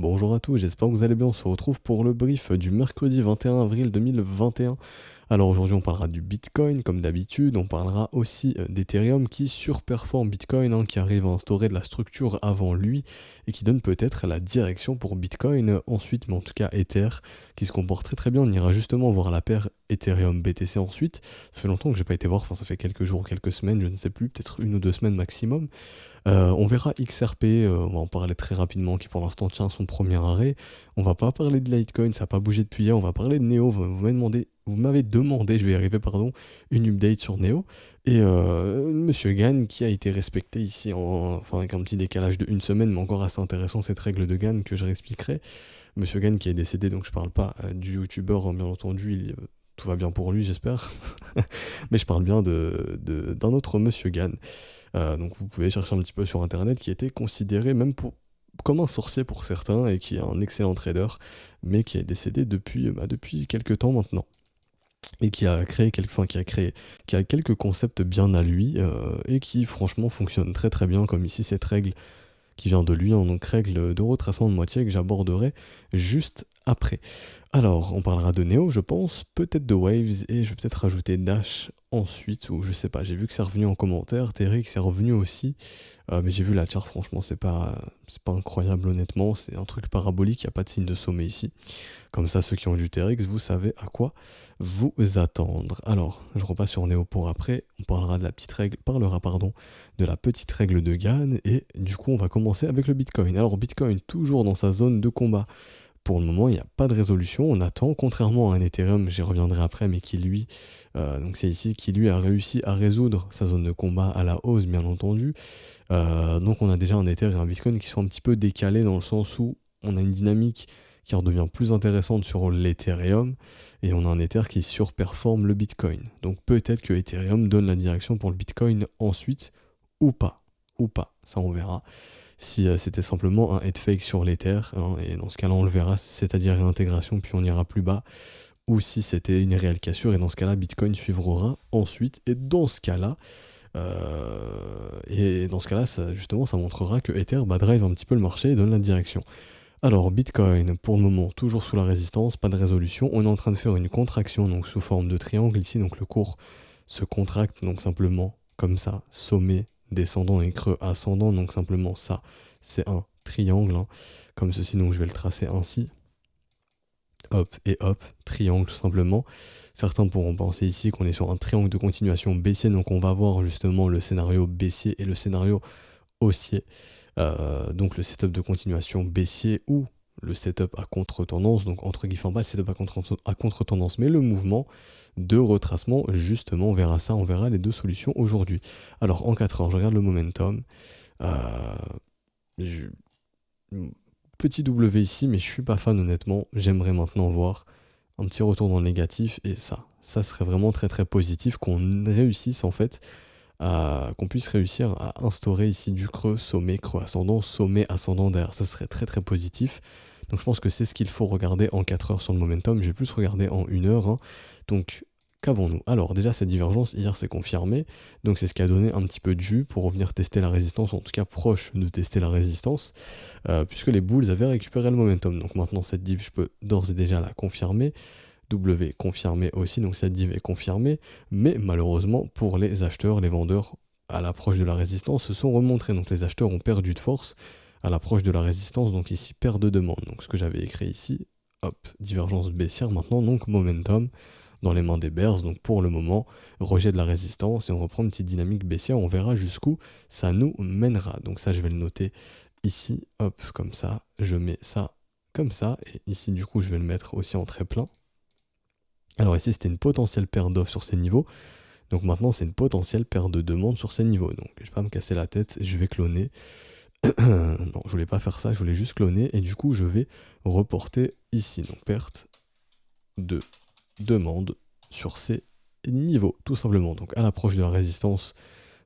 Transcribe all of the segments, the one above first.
Bonjour à tous, j'espère que vous allez bien. On se retrouve pour le brief du mercredi 21 avril 2021. Alors aujourd'hui on parlera du Bitcoin comme d'habitude, on parlera aussi d'Ethereum qui surperforme Bitcoin, qui arrive à instaurer de la structure avant lui et qui donne peut-être la direction pour Bitcoin ensuite, mais en tout cas Ether qui se comporte très très bien. On ira justement voir la paire Ethereum BTC ensuite. Ça fait longtemps que j'ai pas été voir, enfin ça fait quelques jours, quelques semaines, je ne sais plus, peut-être 1 ou 2 semaines maximum. On verra XRP, on va en parler très rapidement, qui pour l'instant tient son premier arrêt. On va pas parler de Litecoin, ça n'a pas bougé depuis hier. On va parler de Neo. Vous m'avez demandé, je vais y arriver, pardon, une update sur Neo. Et Monsieur Gann qui a été respecté ici, enfin avec un petit décalage de 1 semaine, mais encore assez intéressant cette règle de Gann que je réexpliquerai. Monsieur Gann qui est décédé, donc je parle pas du youtubeur, bien entendu, tout va bien pour lui, j'espère. Mais je parle bien d'un autre Monsieur Gann. Donc vous pouvez chercher un petit peu sur internet, qui était considéré même comme un sorcier pour certains et qui est un excellent trader, mais qui est décédé depuis quelques temps maintenant. Et qui a créé qui a quelques concepts bien à lui et qui franchement fonctionne très très bien, comme ici cette règle qui vient de lui, donc règle de retracement de moitié que j'aborderai juste après. Alors, on parlera de Neo, je pense, peut-être de Waves, et je vais peut-être rajouter Dash ensuite, ou je sais pas, j'ai vu que c'est revenu en commentaire, Terry c'est revenu aussi, mais j'ai vu la chart, franchement, c'est pas incroyable honnêtement, c'est un truc parabolique, il n'y a pas de signe de sommet ici. Comme ça, ceux qui ont du TRX, vous savez à quoi vous attendre. Alors, je repasse sur Neo pour après, on parlera de la petite règle, de la petite règle de Gann, et du coup, on va commencer avec le Bitcoin. Alors, Bitcoin, toujours dans sa zone de combat. Pour le moment, il n'y a pas de résolution, on attend, contrairement à un Ethereum, j'y reviendrai après, mais qui lui, donc c'est ici, qui lui a réussi à résoudre sa zone de combat à la hausse, bien entendu. Donc on a déjà un Ether et un Bitcoin qui sont un petit peu décalés dans le sens où on a une dynamique qui redevient plus intéressante sur l'Ethereum et on a un Ether qui surperforme le Bitcoin. Donc peut-être que Ethereum donne la direction pour le Bitcoin ensuite, ou pas, ça on verra. Si c'était simplement un head fake sur l'Ether, et dans ce cas-là on le verra, c'est-à-dire réintégration puis on ira plus bas, ou si c'était une réelle cassure, et dans ce cas-là Bitcoin suivra ensuite, et dans ce cas-là, justement, ça montrera que Ether drive un petit peu le marché et donne la direction. Alors, Bitcoin, pour le moment, toujours sous la résistance, pas de résolution. On est en train de faire une contraction, donc sous forme de triangle ici. Donc, le cours se contracte, donc simplement comme ça, sommet descendant et creux ascendant. Donc, simplement ça, c'est un triangle, comme ceci. Donc, je vais le tracer ainsi. Hop et hop, triangle tout simplement. Certains pourront penser ici qu'on est sur un triangle de continuation baissier, donc on va voir justement le scénario baissier et le scénario haussier. Donc le setup de continuation baissier ou le setup à contre-tendance, donc entre guillemets, enfin pas le setup à contre-tendance, mais le mouvement de retracement, justement, on verra les deux solutions aujourd'hui. Alors en 4 heures, je regarde le momentum. Euh, je- Petit W ici, mais je suis pas fan honnêtement. J'aimerais maintenant voir un petit retour dans le négatif, et ça serait vraiment très très positif qu'on réussisse en fait qu'on puisse réussir à instaurer ici du creux sommet ascendant derrière. Ça serait très très positif. Donc je pense que c'est ce qu'il faut regarder en 4 heures sur le momentum. Je vais plus regarder en 1 heure. Donc qu'avons-nous? Alors déjà cette divergence hier s'est confirmée. Donc c'est ce qui a donné un petit peu de jus pour revenir tester la résistance, ou en tout cas proche de tester la résistance, puisque les bulls avaient récupéré le momentum. Donc maintenant cette div, je peux d'ores et déjà la confirmer. W confirmé aussi, donc cette div est confirmée, mais malheureusement pour les acheteurs, les vendeurs à l'approche de la résistance se sont remontrés, donc les acheteurs ont perdu de force à l'approche de la résistance, donc ici perte de demande, donc ce que j'avais écrit ici, hop, divergence baissière maintenant, donc momentum dans les mains des bears, donc pour le moment, rejet de la résistance, et on reprend une petite dynamique baissière, on verra jusqu'où ça nous mènera, donc ça je vais le noter ici, hop, comme ça, je mets ça comme ça, et ici du coup je vais le mettre aussi en très plein. Alors ici, c'était une potentielle perte d'offres sur ces niveaux. Donc maintenant, c'est une potentielle perte de demande sur ces niveaux. Donc je vais pas me casser la tête, je vais cloner. Non, je voulais pas faire ça, je voulais juste cloner. Et du coup, je vais reporter ici. Donc perte de demande sur ces niveaux, tout simplement. Donc à l'approche de la résistance,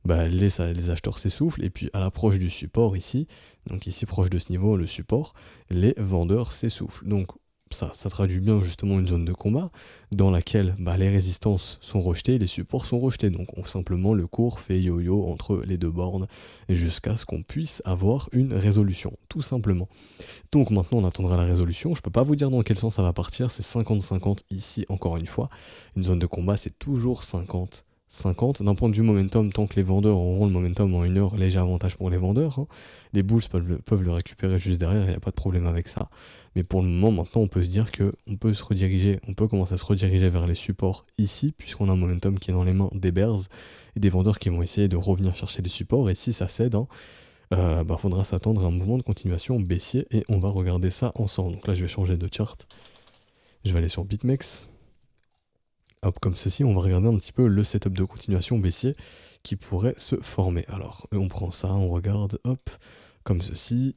les acheteurs s'essoufflent. Et puis à l'approche du support ici, donc ici proche de ce niveau, le support, les vendeurs s'essoufflent. Donc ça traduit bien justement une zone de combat dans laquelle les résistances sont rejetées, les supports sont rejetés. Donc simplement le cours fait yo-yo entre les deux bornes jusqu'à ce qu'on puisse avoir une résolution, tout simplement. Donc maintenant on attendra la résolution, je peux pas vous dire dans quel sens ça va partir, c'est 50-50 ici encore une fois. Une zone de combat c'est toujours 50-50. D'un point de vue momentum, tant que les vendeurs auront le momentum en 1 heure, léger avantage pour les vendeurs. Hein. Les bulls peuvent le récupérer juste derrière, il n'y a pas de problème avec ça. Mais pour le moment, maintenant, on peut se dire qu'on peut commencer à se rediriger vers les supports ici, puisqu'on a un momentum qui est dans les mains des bears et des vendeurs qui vont essayer de revenir chercher les supports. Et si ça cède, faudra s'attendre à un mouvement de continuation baissier et on va regarder ça ensemble. Donc là, je vais changer de chart. Je vais aller sur BitMEX. Hop, comme ceci, on va regarder un petit peu le setup de continuation baissier qui pourrait se former. Alors, on prend ça, on regarde, hop, comme ceci.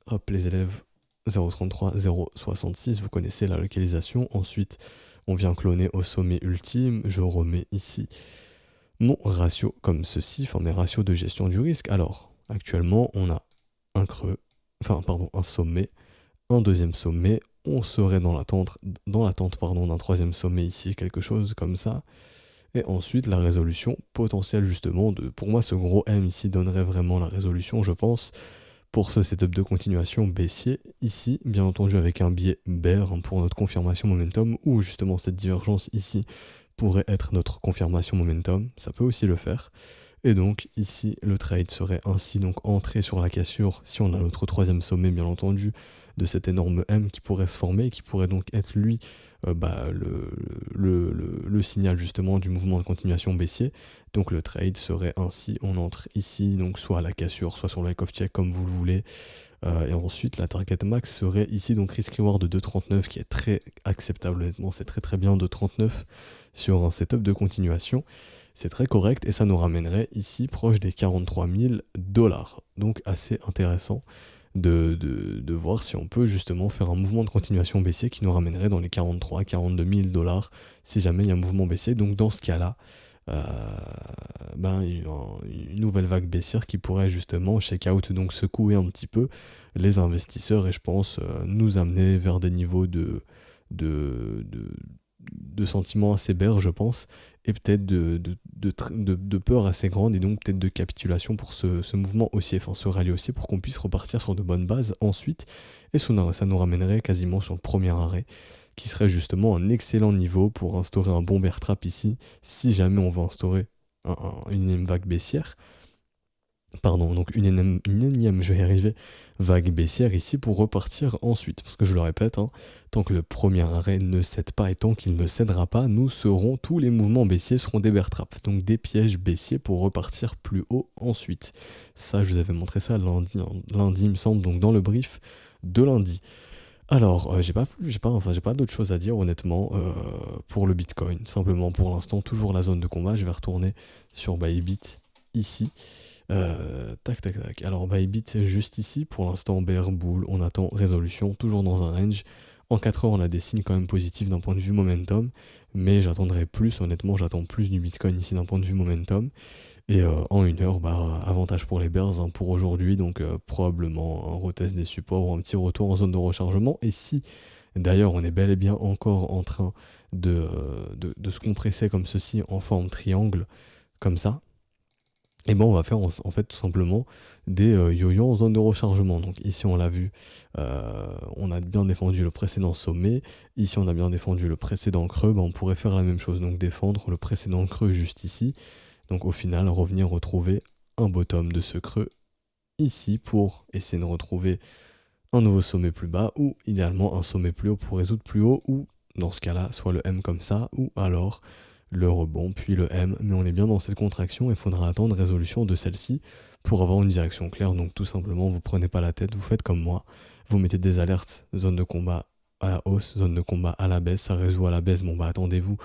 Hop, les élèves 0.33, 0.66, vous connaissez la localisation. Ensuite, on vient cloner au sommet ultime. Je remets ici mon ratio comme ceci, enfin mes ratios de gestion du risque. Alors, actuellement, on a un sommet, un deuxième sommet. On serait dans l'attente d'un troisième sommet ici, quelque chose comme ça. Et ensuite, la résolution potentielle justement pour moi, ce gros M ici donnerait vraiment la résolution, je pense, pour ce setup de continuation baissier ici, bien entendu avec un biais bear pour notre confirmation momentum, ou justement cette divergence ici pourrait être notre confirmation momentum, ça peut aussi le faire. Et donc ici le trade serait ainsi donc entré sur la cassure si on a notre troisième sommet bien entendu de cet énorme M qui pourrait se former et qui pourrait donc être lui le signal justement du mouvement de continuation baissier. Donc le trade serait ainsi, on entre ici donc soit à la cassure soit sur le Wyckoff check comme vous le voulez. Et ensuite la target max serait ici donc risk reward de 2,39 qui est très acceptable honnêtement, c'est très très bien 2,39 sur un setup de continuation. C'est très correct et ça nous ramènerait ici proche des 43 000 $. Donc assez intéressant de voir si on peut justement faire un mouvement de continuation baissier qui nous ramènerait dans les 43-42 000 $ si jamais il y a un mouvement baissier. Donc dans ce cas-là, une nouvelle vague baissière qui pourrait justement check out, donc secouer un petit peu les investisseurs et je pense nous amener vers des niveaux de sentiments assez bears, je pense, et peut-être de peur assez grande et donc peut-être de capitulation pour ce mouvement haussier, enfin ce rallye haussier pour qu'on puisse repartir sur de bonnes bases ensuite. Et ça nous ramènerait quasiment sur le premier arrêt qui serait justement un excellent niveau pour instaurer un bon bear trap ici si jamais on veut instaurer une énième vague baissière. Pardon, donc une énième, je vais y arriver, vague baissière ici pour repartir ensuite. Parce que je le répète, tant que le premier arrêt ne cède pas et tant qu'il ne cédera pas, tous les mouvements baissiers seront des bear traps, donc des pièges baissiers pour repartir plus haut ensuite. Ça, je vous avais montré ça lundi, il me semble, donc dans le brief de lundi. Alors, j'ai pas d'autre chose à dire honnêtement pour le Bitcoin. Simplement pour l'instant, toujours la zone de combat. Je vais retourner sur Bybit ici. Tac. Alors Bybit juste ici, pour l'instant bear bull, on attend résolution, toujours dans un range. En 4 heures on a des signes quand même positifs d'un point de vue momentum, mais j'attendrai plus, honnêtement j'attends plus du Bitcoin ici d'un point de vue momentum. Et en 1 heure, avantage pour les bears pour aujourd'hui, donc probablement un retest des supports ou un petit retour en zone de rechargement. Et si d'ailleurs on est bel et bien encore en train de se compresser comme ceci en forme triangle, comme ça, et on va faire en fait tout simplement des yo-yo en zone de rechargement. Donc ici on l'a vu, on a bien défendu le précédent sommet, ici on a bien défendu le précédent creux, on pourrait faire la même chose, donc défendre le précédent creux juste ici, donc au final revenir retrouver un bottom de ce creux ici pour essayer de retrouver un nouveau sommet plus bas ou idéalement un sommet plus haut pour résoudre plus haut, ou dans ce cas là soit le M comme ça ou alors le rebond, puis le M, mais on est bien dans cette contraction et il faudra attendre résolution de celle-ci pour avoir une direction claire. Donc tout simplement, vous prenez pas la tête, vous faites comme moi, vous mettez des alertes, zone de combat à la hausse, zone de combat à la baisse, ça résout à la baisse, attendez-vous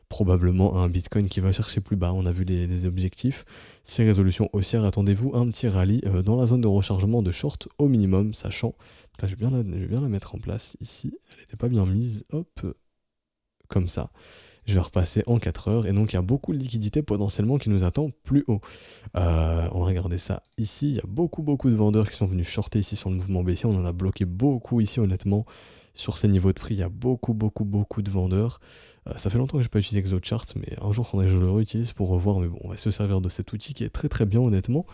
probablement à un Bitcoin qui va chercher plus bas, on a vu les objectifs. Si résolution haussière, attendez-vous à un petit rallye dans la zone de rechargement de short au minimum, sachant, là je vais bien la mettre en place ici, elle n'était pas bien mise, hop, comme ça. Je vais repasser en 4 heures et donc il y a beaucoup de liquidité potentiellement qui nous attend plus haut. On va regarder ça ici, il y a beaucoup de vendeurs qui sont venus shorter ici sur le mouvement baissier, on en a bloqué beaucoup ici honnêtement Sur ces niveaux de prix, il y a beaucoup de vendeurs. Ça fait longtemps que je n'ai pas utilisé ExoCharts, mais un jour, il faudrait que je le réutilise pour revoir. Mais bon, on va se servir de cet outil qui est très bien, honnêtement.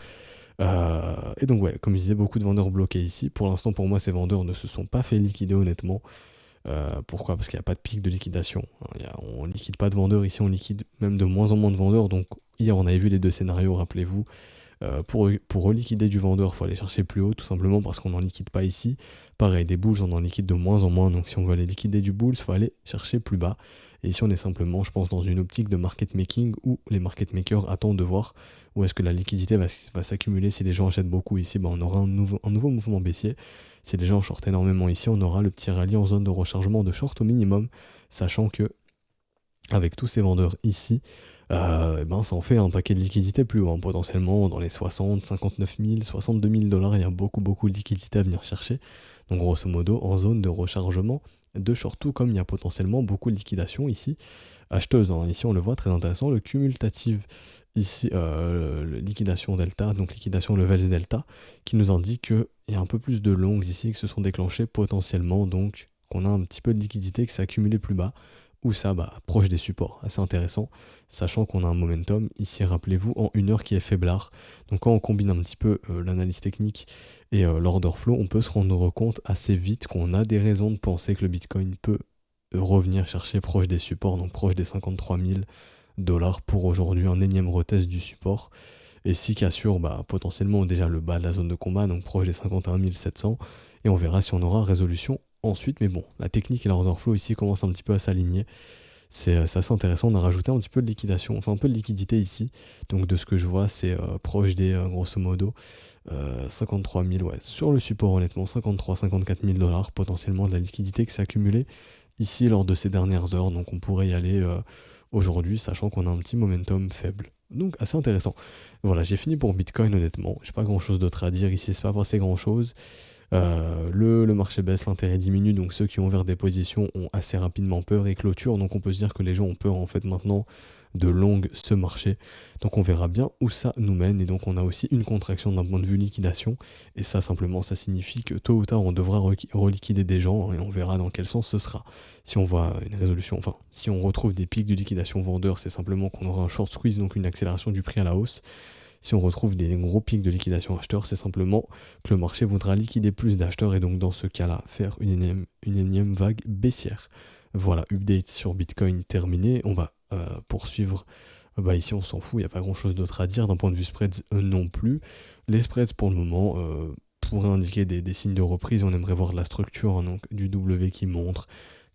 Et donc, ouais, comme je disais, beaucoup de vendeurs bloqués ici. Pour l'instant, pour moi, ces vendeurs ne se sont pas fait liquider, honnêtement. Pourquoi? Parce qu'il n'y a pas de pic de liquidation. On liquide pas de vendeurs ici, on liquide même de moins en moins de vendeurs. Donc, hier, on avait vu les deux scénarios, rappelez-vous. Pour reliquider du vendeur, il faut aller chercher plus haut, tout simplement parce qu'on n'en liquide pas ici. Pareil, des bulls, on en liquide de moins en moins, donc si on veut aller liquider du bulls, il faut aller chercher plus bas. Et ici, on est simplement, je pense, dans une optique de market making où les market makers attendent de voir où est-ce que la liquidité va s'accumuler. Si les gens achètent beaucoup ici, on aura un nouveau mouvement baissier. Si les gens shortent énormément ici, on aura le petit rallye en zone de rechargement de short au minimum, sachant que avec tous ces vendeurs ici, ça en fait un paquet de liquidités plus haut, hein, potentiellement dans les 60, 59 000, 62 000 dollars, il y a beaucoup de liquidités à venir chercher. Donc grosso modo, en zone de rechargement de short, tout comme il y a potentiellement beaucoup de liquidations ici, acheteuses. Hein. Ici on le voit, très intéressant, le cumulative, ici liquidation delta, donc liquidation levels delta, qui nous indique qu'il y a un peu plus de longues ici qui se sont déclenchées potentiellement, donc qu'on a un petit peu de liquidité qui s'est accumulée plus bas ou ça, proche des supports, assez intéressant, sachant qu'on a un momentum, ici rappelez-vous, en 1 heure qui est faiblard. Donc quand on combine un petit peu l'analyse technique et l'order flow, on peut se rendre compte assez vite qu'on a des raisons de penser que le Bitcoin peut revenir chercher proche des supports, donc proche des 53 000 dollars pour aujourd'hui, un énième retest du support, et si cassure potentiellement déjà le bas de la zone de combat, donc proche des 51 700, et on verra si on aura résolution ensuite, mais bon, la technique et l'order flow ici commencent un petit peu à s'aligner. C'est assez intéressant, on a rajouté un petit peu de liquidation, enfin un peu de liquidité ici. Donc de ce que je vois, c'est proche des, grosso modo, 53 000, ouais, sur le support honnêtement, 53, 54 000 dollars, potentiellement de la liquidité qui s'est accumulée ici lors de ces dernières heures. Donc on pourrait y aller aujourd'hui, sachant qu'on a un petit momentum faible. Donc assez intéressant. Voilà, j'ai fini pour Bitcoin honnêtement. J'ai pas grand chose d'autre à dire ici, c'est pas passé grand chose. Le marché baisse, l'intérêt diminue, donc ceux qui ont ouvert des positions ont assez rapidement peur et clôture, donc on peut se dire que les gens ont peur en fait maintenant de long ce marché. Donc on verra bien où ça nous mène, et donc on a aussi une contraction d'un point de vue liquidation, et ça simplement ça signifie que tôt ou tard on devra reliquider des gens, et on verra dans quel sens ce sera. Si on voit une résolution, enfin si on retrouve des pics de liquidation vendeurs, c'est simplement qu'on aura un short squeeze, donc une accélération du prix à la hausse. Si on retrouve des gros pics de liquidation acheteurs, c'est simplement que le marché voudra liquider plus d'acheteurs et donc dans ce cas-là, faire une énième vague baissière. Voilà, update sur Bitcoin terminé. On va poursuivre. Ici, on s'en fout, il n'y a pas grand-chose d'autre à dire. D'un point de vue spreads, non plus. Les spreads, pour le moment, pourraient indiquer des signes de reprise. On aimerait voir la structure, hein, donc du W qui montre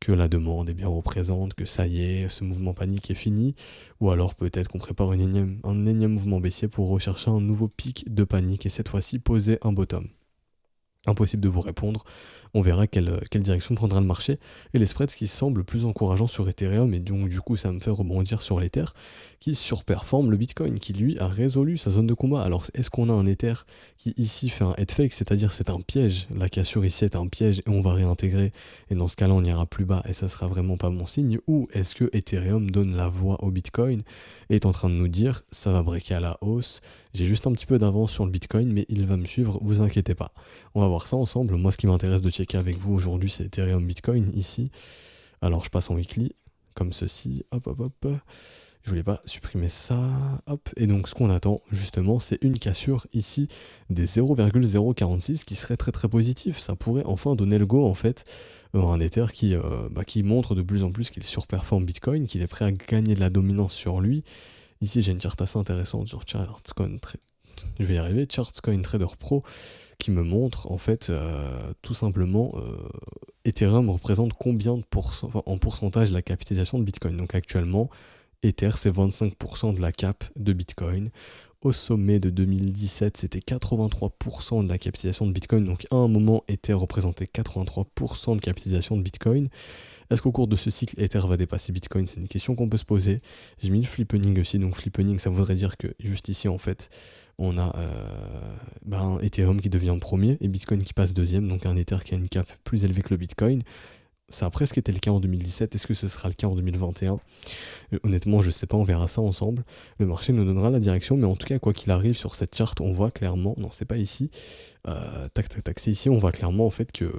que la demande est bien représente, que ça y est, ce mouvement panique est fini, ou alors peut-être qu'on prépare un énième mouvement baissier pour rechercher un nouveau pic de panique et cette fois-ci poser un bottom. Impossible de vous répondre, on verra quelle direction prendra le marché, et les spreads qui semblent plus encourageants sur Ethereum, et donc du coup ça me fait rebondir sur l'Ether, qui surperforme le Bitcoin, qui lui a résolu sa zone de combat. Alors est-ce qu'on a un Ether qui ici fait un head fake, c'est-à-dire c'est un piège, la cassure ici est un piège et on va réintégrer, et dans ce cas-là on ira plus bas et ça sera vraiment pas bon signe, ou est-ce que Ethereum donne la voix au Bitcoin et est en train de nous dire ça va breaker à la hausse, j'ai juste un petit peu d'avance sur le Bitcoin mais il va me suivre, vous inquiétez pas. On va voir ça ensemble. Moi, ce qui m'intéresse de checker avec vous aujourd'hui, c'est Ethereum Bitcoin ici. Alors, je passe en weekly, comme ceci. Hop. Je voulais pas supprimer ça. Hop. Et donc, ce qu'on attend, justement, c'est une cassure ici des 0,046 qui serait très positif. Ça pourrait enfin donner le go, en fait, à un Ether qui montre de plus en plus qu'il surperforme Bitcoin, qu'il est prêt à gagner de la dominance sur lui. Ici, j'ai une charte assez intéressante sur Chartscoin. Je vais y arriver. Chartscoin Trader Pro, qui me montre en fait tout simplement Ethereum représente combien de en pourcentage la capitalisation de Bitcoin. Donc actuellement, Ether c'est 25% de la cap de Bitcoin. Au sommet de 2017, c'était 83% de la capitalisation de Bitcoin. Donc à un moment, Ether représentait 83% de capitalisation de Bitcoin. Est-ce qu'au cours de ce cycle, Ether va dépasser Bitcoin? C'est une question qu'on peut se poser. J'ai mis le flippening aussi, donc flippening, ça voudrait dire que juste ici, en fait, on a un Ethereum qui devient premier et Bitcoin qui passe deuxième, donc un Ether qui a une cap plus élevée que le Bitcoin. Ça a presque été le cas en 2017, est-ce que ce sera le cas en 2021? Honnêtement, je sais pas, on verra ça ensemble. Le marché nous donnera la direction, mais en tout cas, quoi qu'il arrive sur cette charte, on voit clairement, non, c'est pas ici, tac tac tac, c'est ici, on voit clairement en fait que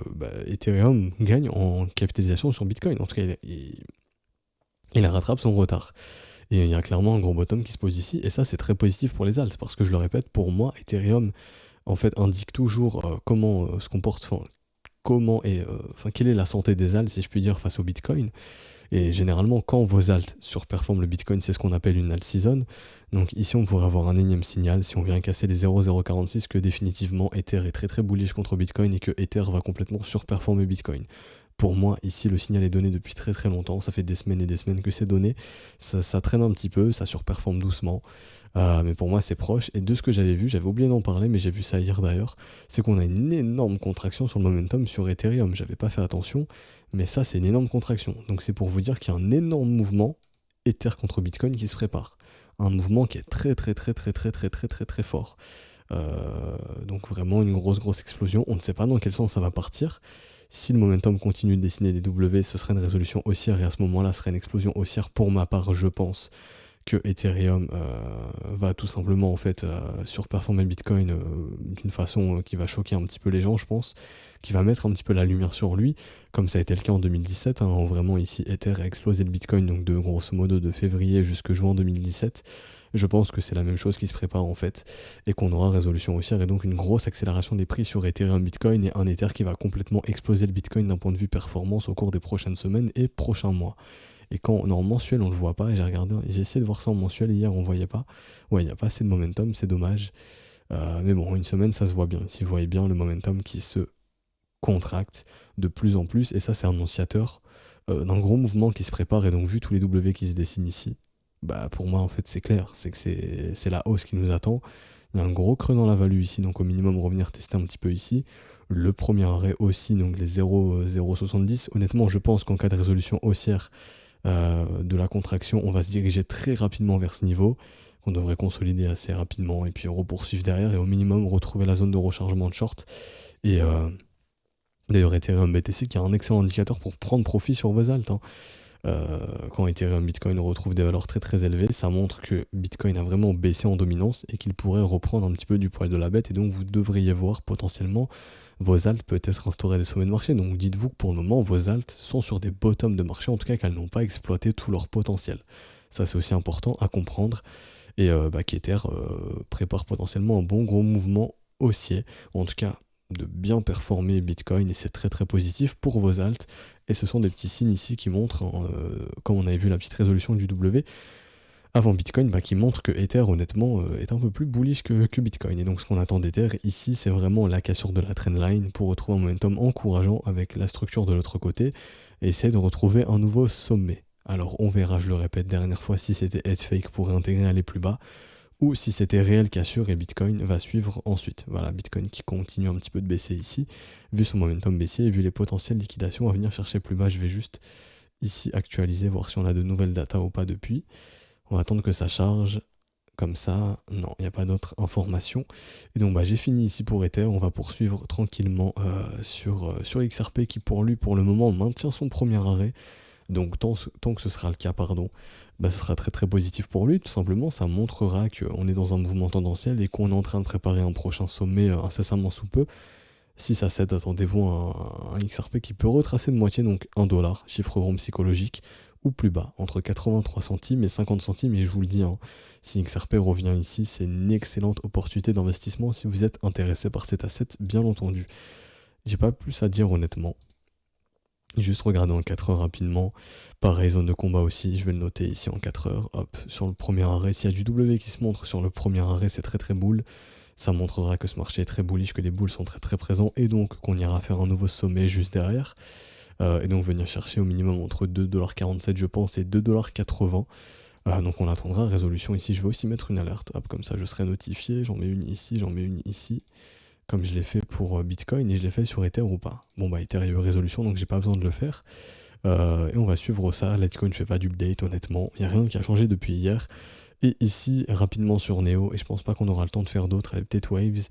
Ethereum gagne en capitalisation sur Bitcoin. En tout cas, il rattrape son retard. Et il y a clairement un gros bottom qui se pose ici, et ça c'est très positif pour les alts, parce que je le répète, pour moi, Ethereum en fait indique toujours comment se comporte, enfin comment et quelle est la santé des alts, si je puis dire, face au Bitcoin. Et généralement, quand vos alts surperforment le Bitcoin, c'est ce qu'on appelle une alt season. Donc ici, on pourrait avoir un énième signal si on vient casser les 0,046 que définitivement Ether est très très bullish contre Bitcoin et que Ether va complètement surperformer Bitcoin. Pour moi, ici, le signal est donné depuis très très longtemps. Ça fait des semaines et des semaines que c'est donné. Ça traîne un petit peu, ça surperforme doucement. Mais pour moi, c'est proche. Et de ce que j'avais vu, j'avais oublié d'en parler, mais j'ai vu ça hier d'ailleurs, c'est qu'on a une énorme contraction sur le momentum sur Ethereum. J'avais pas fait attention, mais ça, c'est une énorme contraction. Donc c'est pour vous dire qu'il y a un énorme mouvement Ether contre Bitcoin qui se prépare. Un mouvement qui est très très très très très très très très très fort. Donc vraiment une grosse explosion. On ne sait pas dans quel sens ça va partir. Si le momentum continue de dessiner des W, ce serait une résolution haussière et à ce moment-là, ce serait une explosion haussière. Pour ma part, je pense que Ethereum va tout simplement en fait surperformer le Bitcoin d'une façon qui va choquer un petit peu les gens, je pense, qui va mettre un petit peu la lumière sur lui, comme ça a été le cas en 2017, où vraiment ici Ether a explosé le Bitcoin, donc de grosso modo de février jusque juin 2017. Je pense que c'est la même chose qui se prépare en fait, et qu'on aura résolution haussière et donc une grosse accélération des prix sur Ethereum Bitcoin et un Ether qui va complètement exploser le Bitcoin d'un point de vue performance au cours des prochaines semaines et prochains mois. Et quand en mensuel on le voit pas, et j'ai essayé de voir ça en mensuel hier, on voyait pas. Ouais, il n'y a pas assez de momentum, c'est dommage. Mais bon, une semaine ça se voit bien. Si vous voyez bien le momentum qui se contracte de plus en plus, et ça c'est annonciateur d'un gros mouvement qui se prépare, et donc vu tous les W qui se dessinent ici, pour moi en fait c'est clair, c'est que c'est la hausse qui nous attend. Il y a un gros creux dans la value ici, donc au minimum revenir tester un petit peu ici. Le premier arrêt aussi, donc les 0,070. Honnêtement, je pense qu'en cas de résolution haussière de la contraction, on va se diriger très rapidement vers ce niveau, qu'on devrait consolider assez rapidement, et puis repoursuivre derrière, et au minimum retrouver la zone de rechargement de short. Et d'ailleurs, Ethereum BTC qui est un excellent indicateur pour prendre profit sur vos alts. Quand Ethereum Bitcoin retrouve des valeurs très très élevées, ça montre que Bitcoin a vraiment baissé en dominance et qu'il pourrait reprendre un petit peu du poil de la bête, et donc vous devriez voir potentiellement vos alts peut-être instaurer des sommets de marché. Donc dites-vous que pour le moment vos alts sont sur des bottoms de marché, en tout cas qu'elles n'ont pas exploité tout leur potentiel. Ça c'est aussi important à comprendre, et qu'Ether prépare potentiellement un bon gros mouvement haussier, en tout cas de bien performer Bitcoin, et c'est très très positif pour vos alts. Et ce sont des petits signes ici qui montrent, comme on avait vu la petite résolution du W avant Bitcoin, qui montre que Ether honnêtement est un peu plus bullish que Bitcoin. Et donc ce qu'on attend d'Ether ici, c'est vraiment la cassure de la trendline pour retrouver un momentum encourageant avec la structure de l'autre côté et essayer de retrouver un nouveau sommet. Alors on verra, je le répète dernière fois, si c'était head fake pour réintégrer aller plus bas, ou si c'était réelle cassure et Bitcoin va suivre ensuite. Voilà, Bitcoin qui continue un petit peu de baisser ici, vu son momentum baissier et vu les potentielles liquidations à venir chercher plus bas. Je vais juste ici actualiser, voir si on a de nouvelles data ou pas depuis. On va attendre que ça charge, comme ça, non, il n'y a pas d'autres informations. Et donc j'ai fini ici pour Ether, on va poursuivre tranquillement sur XRP qui pour lui, pour le moment, maintient son premier arrêt. Donc tant que ce sera le cas, ce sera très très positif pour lui, tout simplement. Ça montrera qu'on est dans un mouvement tendanciel et qu'on est en train de préparer un prochain sommet incessamment sous peu. Si ça cède, attendez-vous à un XRP qui peut retracer de moitié, donc 1$, chiffre rond psychologique, ou plus bas, entre 83 centimes et 50 centimes. Et je vous le dis, si XRP revient ici, c'est une excellente opportunité d'investissement si vous êtes intéressé par cet asset, bien entendu. J'ai pas plus à dire honnêtement. Juste regarder en 4 heures rapidement. Pareil, zone de combat aussi, je vais le noter ici en 4 heures. Hop, sur le premier arrêt, s'il y a du W qui se montre sur le premier arrêt, c'est très très bull. Ça montrera que ce marché est très bullish, que les bulls sont très très présents, et donc qu'on ira faire un nouveau sommet juste derrière. Et donc venir chercher au minimum entre 2,47$ je pense et 2,80$. Donc on attendra résolution ici. Je vais aussi mettre une alerte. Hop, comme ça je serai notifié. J'en mets une ici, j'en mets une ici. Comme je l'ai fait pour Bitcoin, et je l'ai fait sur Ether ou pas. Ether, il y a eu résolution, donc j'ai pas besoin de le faire. Et on va suivre ça. Litecoin, je fais pas d'update, honnêtement. Il n'y a rien qui a changé depuis hier. Et ici, rapidement sur Neo, et je pense pas qu'on aura le temps de faire d'autres, allez, peut-être Waves.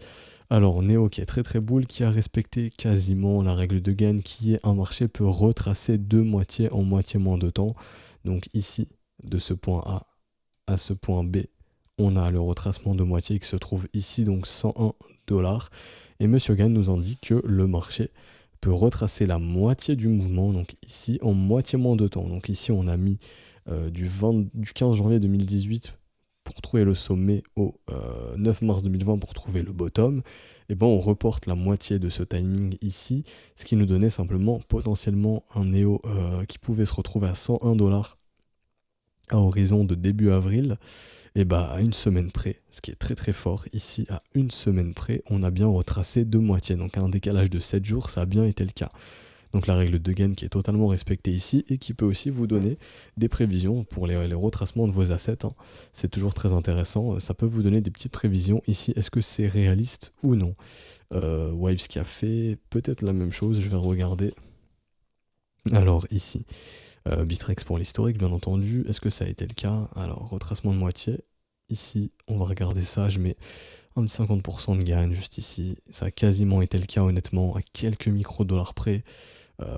Alors Neo qui est très très boule, qui a respecté quasiment la règle de Gann, qui est un marché peut retracer deux moitiés en moitié moins de temps. Donc ici, de ce point A à ce point B, on a le retracement de moitié qui se trouve ici, donc 101 $. Et Monsieur Gann nous indique que le marché peut retracer la moitié du mouvement, donc ici, en moitié moins de temps. Donc ici, on a mis du 15 janvier 2018 pour trouver le sommet au 9 mars 2020 pour trouver le bottom. Et ben on reporte la moitié de ce timing ici, ce qui nous donnait simplement potentiellement un Neo qui pouvait se retrouver à 101 $ à horizon de début avril. Et bah à une semaine près, ce qui est très très fort, ici à une semaine près, on a bien retracé deux moitiés. Donc à un décalage de 7 jours, ça a bien été le cas. Donc la règle de Gann qui est totalement respectée ici et qui peut aussi vous donner des prévisions pour les retracements de vos assets, hein. C'est toujours très intéressant, ça peut vous donner des petites prévisions ici, est-ce que c'est réaliste ou non. Waves qui a fait peut-être la même chose, je vais regarder. Alors ici, Bitrex pour l'historique bien entendu, est-ce que ça a été le cas? Alors retracement de moitié, ici on va regarder ça, je mets un petit 50% de gain juste ici, ça a quasiment été le cas honnêtement, à quelques micro-dollars près.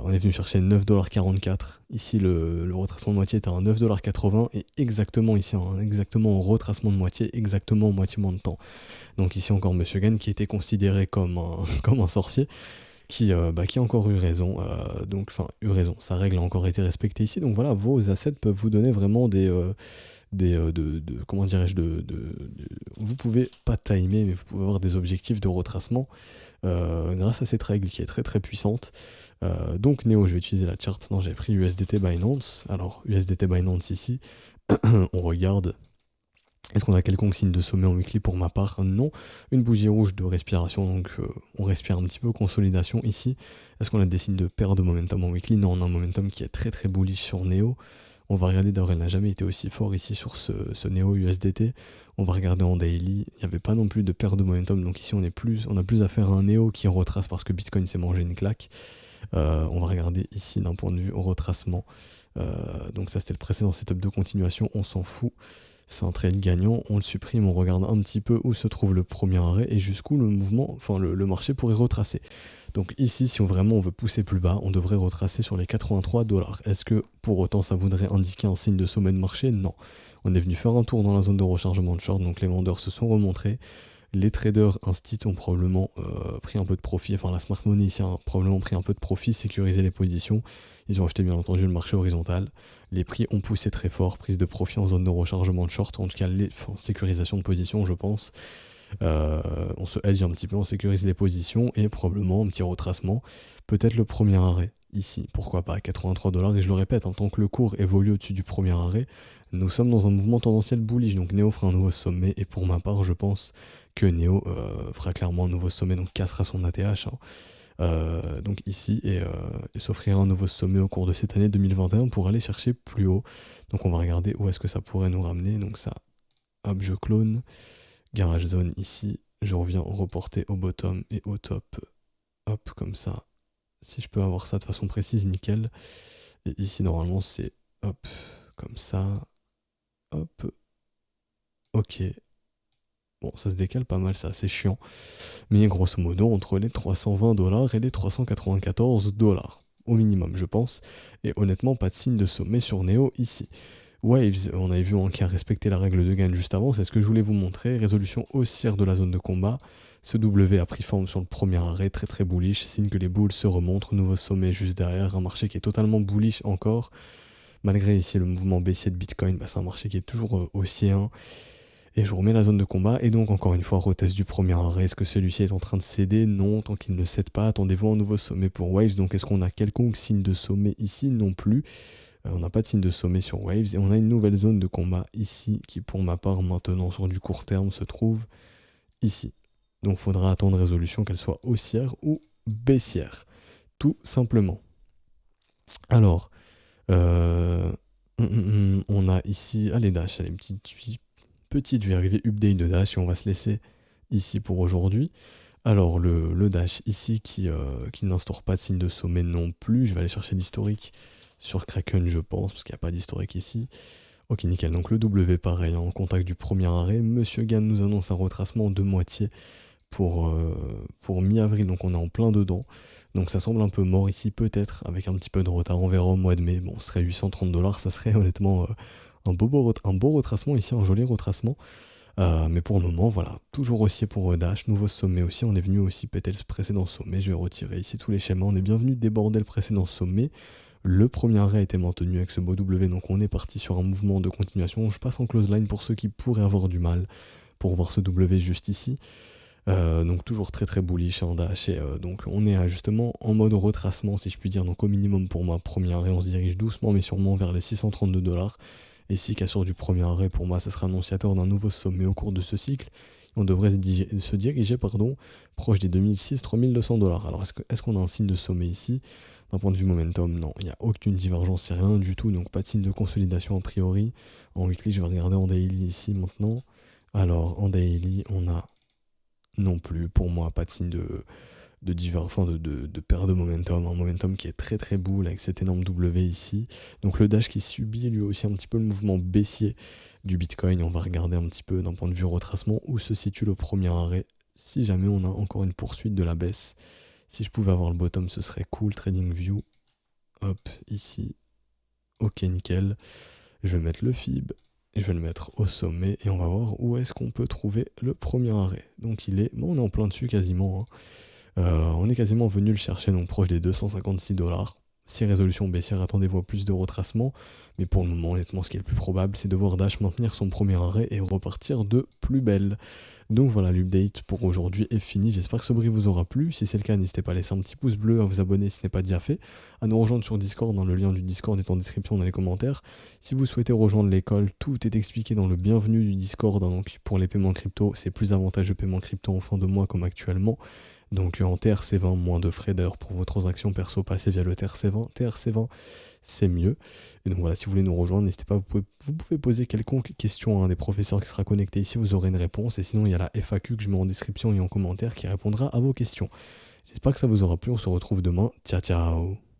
On est venu chercher 9,44 $. Ici, le retracement de moitié est à 9,80 $. Et exactement ici, hein, exactement en retracement de moitié, exactement en moitié moins de temps. Donc ici encore Monsieur Gann qui était considéré comme un, comme un sorcier, qui a encore eu raison. Donc, enfin, eu raison. Sa règle a encore été respectée ici. Donc voilà, vos assets peuvent vous donner vraiment comment dirais-je, vous pouvez pas timer, mais vous pouvez avoir des objectifs de retracement grâce à cette règle qui est très très puissante. Donc Neo, je vais utiliser la chart. Non, j'ai pris USDT Binance. Alors USDT Binance ici, on regarde. Est-ce qu'on a quelconque signe de sommet en weekly? Pour ma part, non. Une bougie rouge de respiration, donc on respire un petit peu, consolidation ici. Est-ce qu'on a des signes de perte de momentum en weekly? Non, on a un momentum qui est très très bullish sur Neo. On va regarder, d'ailleurs, elle n'a jamais été aussi fort ici sur ce Neo USDT. On va regarder en daily, il n'y avait pas non plus de perte de momentum, donc ici on a plus affaire à un Neo qui retrace parce que Bitcoin s'est mangé une claque. On va regarder ici d'un point de vue au retracement. Donc ça c'était le précédent setup de continuation, on s'en fout. C'est un trade gagnant, on le supprime, on regarde un petit peu où se trouve le premier arrêt et jusqu'où le mouvement, enfin le marché pourrait retracer. Donc ici, si vraiment on veut pousser plus bas, on devrait retracer sur les 83 $. Est-ce que pour autant ça voudrait indiquer un signe de sommet de marché? Non. On est venu faire un tour dans la zone de rechargement de short, donc les vendeurs se sont remontrés. Les traders instits ont probablement pris un peu de profit, enfin la smart money ici a probablement pris un peu de profit, sécurisé les positions. Ils ont acheté bien entendu le marché horizontal. Les prix ont poussé très fort, prise de profit en zone de rechargement de short, en tout cas sécurisation de position je pense. On se hedge un petit peu, on sécurise les positions et probablement un petit retracement. Peut-être le premier arrêt ici, pourquoi pas à 83 $. Et je le répète, en tant que le cours évolue au-dessus du premier arrêt, nous sommes dans un mouvement tendanciel bullish. Donc Neo fera un nouveau sommet et pour ma part, je pense que Neo fera clairement un nouveau sommet, donc cassera son ATH. Donc ici et s'offrira un nouveau sommet au cours de cette année 2021 pour aller chercher plus haut. Donc on va regarder où est-ce que ça pourrait nous ramener. Donc ça, hop, je clone. Garage zone ici, je reviens reporter au bottom et au top, hop, comme ça. Si je peux avoir ça de façon précise, nickel. Et ici, normalement, c'est hop, comme ça, hop, ok. Bon, ça se décale pas mal, c'est assez chiant. Mais grosso modo, entre les 320 $ et les 394 $, au minimum, je pense. Et honnêtement, pas de signe de sommet sur Neo ici. Waves, on avait vu qui a respecté la règle de Gann juste avant, c'est ce que je voulais vous montrer. Résolution haussière de la zone de combat. Ce W a pris forme sur le premier arrêt, très très bullish, signe que les bulls se remontrent. Nouveau sommet juste derrière, un marché qui est totalement bullish encore. Malgré ici le mouvement baissier de Bitcoin, c'est un marché qui est toujours haussier. Hein. Et je remets la zone de combat, et donc encore une fois, retest du premier arrêt. Est-ce que celui-ci est en train de céder? Non, tant qu'il ne cède pas, attendez-vous un nouveau sommet pour Waves. Donc est-ce qu'on a quelconque signe de sommet ici? Non plus. On n'a pas de signe de sommet sur Waves et on a une nouvelle zone de combat ici qui pour ma part maintenant sur du court terme se trouve ici. Donc il faudra attendre résolution qu'elle soit haussière ou baissière, tout simplement. Alors, on a ici, allez Dash, allez, petite, je vais arriver update de Dash et on va se laisser ici pour aujourd'hui. Alors le Dash ici qui n'instaure pas de signe de sommet non plus, je vais aller chercher l'historique sur Kraken je pense, parce qu'il n'y a pas d'historique ici. Ok, nickel. Donc le W, pareil, hein, en contact du premier arrêt. Monsieur Gann nous annonce un retracement de moitié pour mi-avril, donc on est en plein dedans. Donc ça semble un peu mort ici, peut-être, avec un petit peu de retard. On verra au mois de mai. Bon, ce serait 830 $, ça serait honnêtement un beau retracement ici, un joli retracement. Mais pour le moment, voilà, toujours haussier pour Dash, nouveau sommet aussi. On est venu aussi péter le précédent sommet. Je vais retirer ici tous les schémas. On est bien venu déborder le précédent sommet. Le premier arrêt a été maintenu avec ce beau W, donc on est parti sur un mouvement de continuation. Je passe en close line pour ceux qui pourraient avoir du mal pour voir ce W juste ici. Donc toujours très très bullish en Dash. Et donc on est justement en mode retracement, si je puis dire. Donc au minimum pour moi, premier arrêt, on se dirige doucement mais sûrement vers les 632 $. Et si cassure du premier arrêt, pour moi, ce sera annonciateur d'un nouveau sommet au cours de ce cycle. On devrait se diriger proche des 2006-3200 $. Alors est-ce qu'on a un signe de sommet ici? D'un point de vue momentum, non, il n'y a aucune divergence, c'est rien du tout, donc pas de signe de consolidation a priori. En weekly, je vais regarder en daily ici maintenant. Alors en daily, on a non plus, pour moi, pas de signe de perte de momentum, un momentum qui est très très boule avec cet énorme W ici. Donc le Dash qui subit lui aussi un petit peu le mouvement baissier du Bitcoin. On va regarder un petit peu d'un point de vue retracement où se situe le premier arrêt si jamais on a encore une poursuite de la baisse. Si je pouvais avoir le bottom, ce serait cool. Trading View, hop, ici, ok, nickel. Je vais mettre le FIB, je vais le mettre au sommet et on va voir où est-ce qu'on peut trouver le premier arrêt. Donc on est en plein dessus quasiment, hein. On est quasiment venu le chercher, donc proche des 256 $. Si résolution baissière, attendez-vous à plus de retracement. Mais pour le moment, honnêtement, ce qui est le plus probable, c'est de voir Dash maintenir son premier arrêt et repartir de plus belle. Donc voilà, l'update pour aujourd'hui est fini. J'espère que ce brief vous aura plu. Si c'est le cas, n'hésitez pas à laisser un petit pouce bleu, à vous abonner si ce n'est pas déjà fait, à nous rejoindre sur Discord. Le lien du Discord est en description dans les commentaires. Si vous souhaitez rejoindre l'école, tout est expliqué dans le bienvenu du Discord. Donc pour les paiements crypto, c'est plus avantageux paiement crypto en fin de mois comme actuellement. Donc en TRC20, moins de frais d'ailleurs pour vos transactions perso passées via le TRC20. TRC20, c'est mieux. Et donc voilà, si vous voulez nous rejoindre, n'hésitez pas, vous pouvez poser quelconque question à un des professeurs qui sera connecté ici, vous aurez une réponse. Et sinon, il y a la FAQ que je mets en description et en commentaire qui répondra à vos questions. J'espère que ça vous aura plu, on se retrouve demain. Ciao ciao.